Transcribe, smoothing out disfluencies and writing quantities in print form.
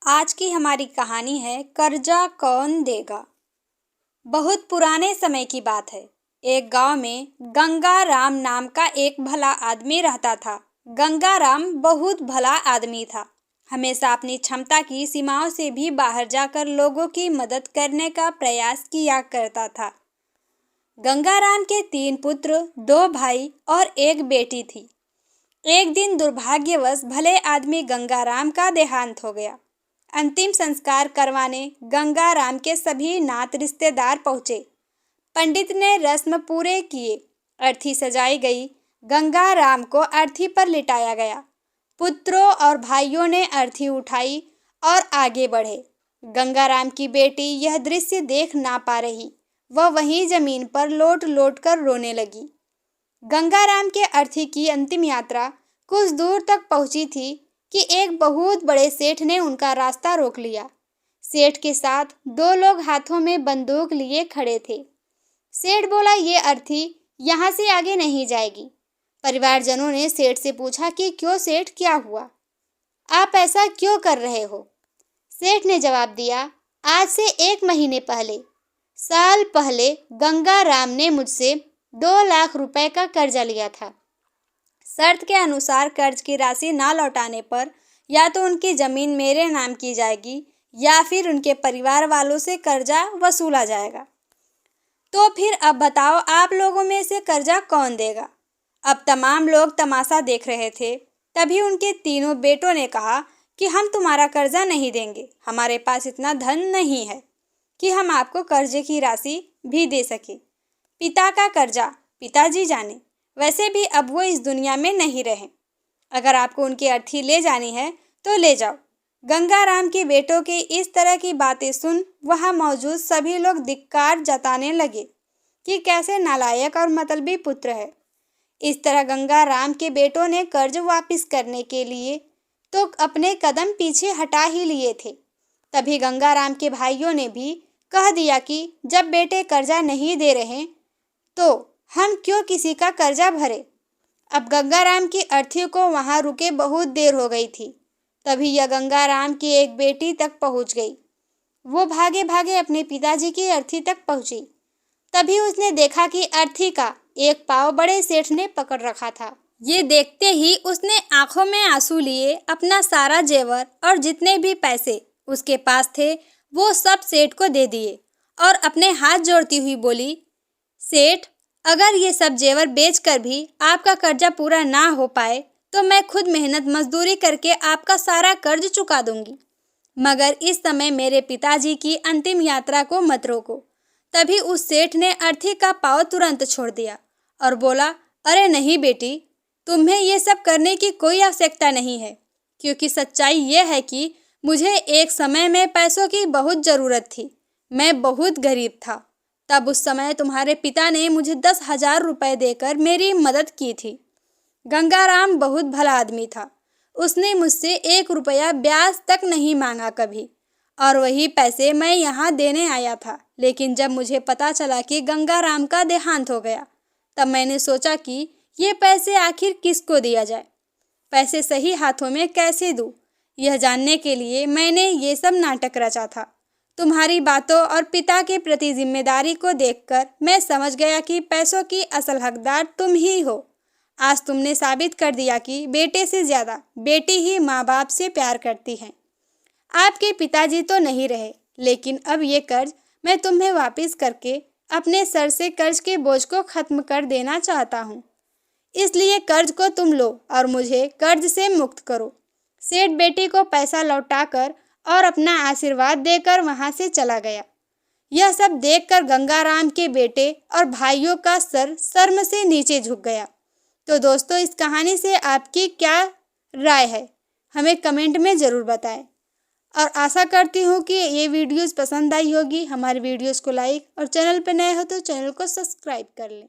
आज की हमारी कहानी है कर्जा कौन देगा। बहुत पुराने समय की बात है। एक गांव में गंगा राम नाम का एक भला आदमी रहता था। गंगा राम बहुत भला आदमी था। हमेशा अपनी क्षमता की सीमाओं से भी बाहर जाकर लोगों की मदद करने का प्रयास किया करता था। गंगा राम के 3 पुत्र, 2 भाई और एक बेटी थी। एक दिन दुर्भाग्यवश भले आदमी गंगा राम का देहांत हो गया। अंतिम संस्कार करवाने गंगा राम के सभी नात रिश्तेदार पहुंचे। पंडित ने रस्म पूरे किए। अर्थी सजाई गई। गंगा राम को अर्थी पर लिटाया गया। पुत्रों और भाइयों ने अर्थी उठाई और आगे बढ़े। गंगा राम की बेटी यह दृश्य देख ना पा रही। वह वहीं जमीन पर लोट लोट कर रोने लगी। गंगा राम के अर्थी की अंतिम यात्रा कुछ दूर तक पहुंची थी कि एक बहुत बड़े सेठ ने उनका रास्ता रोक लिया। सेठ के साथ 2 लोग हाथों में बंदूक लिए खड़े थे। सेठ बोला, ये अर्थी यहाँ से आगे नहीं जाएगी। परिवारजनों ने सेठ से पूछा कि क्यों सेठ, क्या हुआ? आप ऐसा क्यों कर रहे हो? सेठ ने जवाब दिया, आज से 1 महीने पहले, साल पहले गंगा राम ने मुझसे 2 लाख रुपए का कर्जा लिया था। शर्त के अनुसार कर्ज की राशि ना लौटाने पर या तो उनकी जमीन मेरे नाम की जाएगी या फिर उनके परिवार वालों से कर्जा वसूला जाएगा। तो फिर अब बताओ, आप लोगों में से कर्जा कौन देगा? अब तमाम लोग तमाशा देख रहे थे। तभी उनके तीनों बेटों ने कहा कि हम तुम्हारा कर्जा नहीं देंगे। हमारे पास इतना धन नहीं है कि हम आपको कर्जे की राशि भी दे सके। पिता का कर्जा पिताजी जाने। वैसे भी अब वो इस दुनिया में नहीं रहे। अगर आपको उनकी अर्थी ले जानी है तो ले जाओ। गंगा राम के बेटों की इस तरह की बातें सुन वहां मौजूद सभी लोग धिक्कार जताने लगे कि कैसे नालायक और मतलबी पुत्र है। इस तरह गंगा राम के बेटों ने कर्ज वापस करने के लिए तो अपने कदम पीछे हटा ही लिए थे। तभी गंगा राम के भाइयों ने भी कह दिया कि जब बेटे कर्जा नहीं दे रहे तो हम क्यों किसी का कर्जा भरे। अब गंगा राम की अर्थी को वहां रुके बहुत देर हो गई थी। तभी यह गंगा राम की एक बेटी तक पहुंच गई। वो भागे भागे अपने पिताजी की अर्थी तक पहुंची। तभी उसने देखा कि अर्थी का एक पाँव बड़े सेठ ने पकड़ रखा था। ये देखते ही उसने आंखों में आंसू लिए अपना सारा जेवर और जितने भी पैसे उसके पास थे वो सब सेठ को दे दिए और अपने हाथ जोड़ती हुई बोली, सेठ, अगर ये सब जेवर बेचकर भी आपका कर्जा पूरा ना हो पाए तो मैं खुद मेहनत मजदूरी करके आपका सारा कर्ज चुका दूंगी, मगर इस समय मेरे पिताजी की अंतिम यात्रा को मत रोको। तभी उस सेठ ने अर्थी का पाँव तुरंत छोड़ दिया और बोला, अरे नहीं बेटी, तुम्हें ये सब करने की कोई आवश्यकता नहीं है, क्योंकि सच्चाई ये है कि मुझे एक समय में पैसों की बहुत ज़रूरत थी। मैं बहुत गरीब था। तब उस समय तुम्हारे पिता ने मुझे 10,000 रुपए देकर मेरी मदद की थी। गंगा राम बहुत भला आदमी था। उसने मुझसे 1 रुपया ब्याज तक नहीं मांगा कभी, और वही पैसे मैं यहाँ देने आया था। लेकिन जब मुझे पता चला कि गंगा राम का देहांत हो गया, तब मैंने सोचा कि ये पैसे आखिर किसको दिया जाए, पैसे सही हाथों में कैसे दूँ। यह जानने के लिए मैंने ये सब नाटक रचा था। तुम्हारी बातों और पिता के प्रति जिम्मेदारी को देखकर मैं समझ गया कि पैसों की असल हकदार तुम ही हो। आज तुमने साबित कर दिया कि बेटे से ज़्यादा बेटी ही माँ बाप से प्यार करती है। आपके पिताजी तो नहीं रहे, लेकिन अब ये कर्ज मैं तुम्हें वापस करके अपने सर से कर्ज के बोझ को खत्म कर देना चाहता हूँ। इसलिए कर्ज को तुम लो और मुझे कर्ज से मुक्त करो। सेठ बेटी को पैसा लौटाकर और अपना आशीर्वाद देकर वहां से चला गया। यह सब देखकर गंगा राम के बेटे और भाइयों का सर शर्म से नीचे झुक गया। तो दोस्तों, इस कहानी से आपकी क्या राय है, हमें कमेंट में ज़रूर बताएं। और आशा करती हूँ कि ये वीडियोस पसंद आई होगी। हमारे वीडियोस को लाइक और चैनल पर नए हो तो चैनल को सब्सक्राइब कर लें।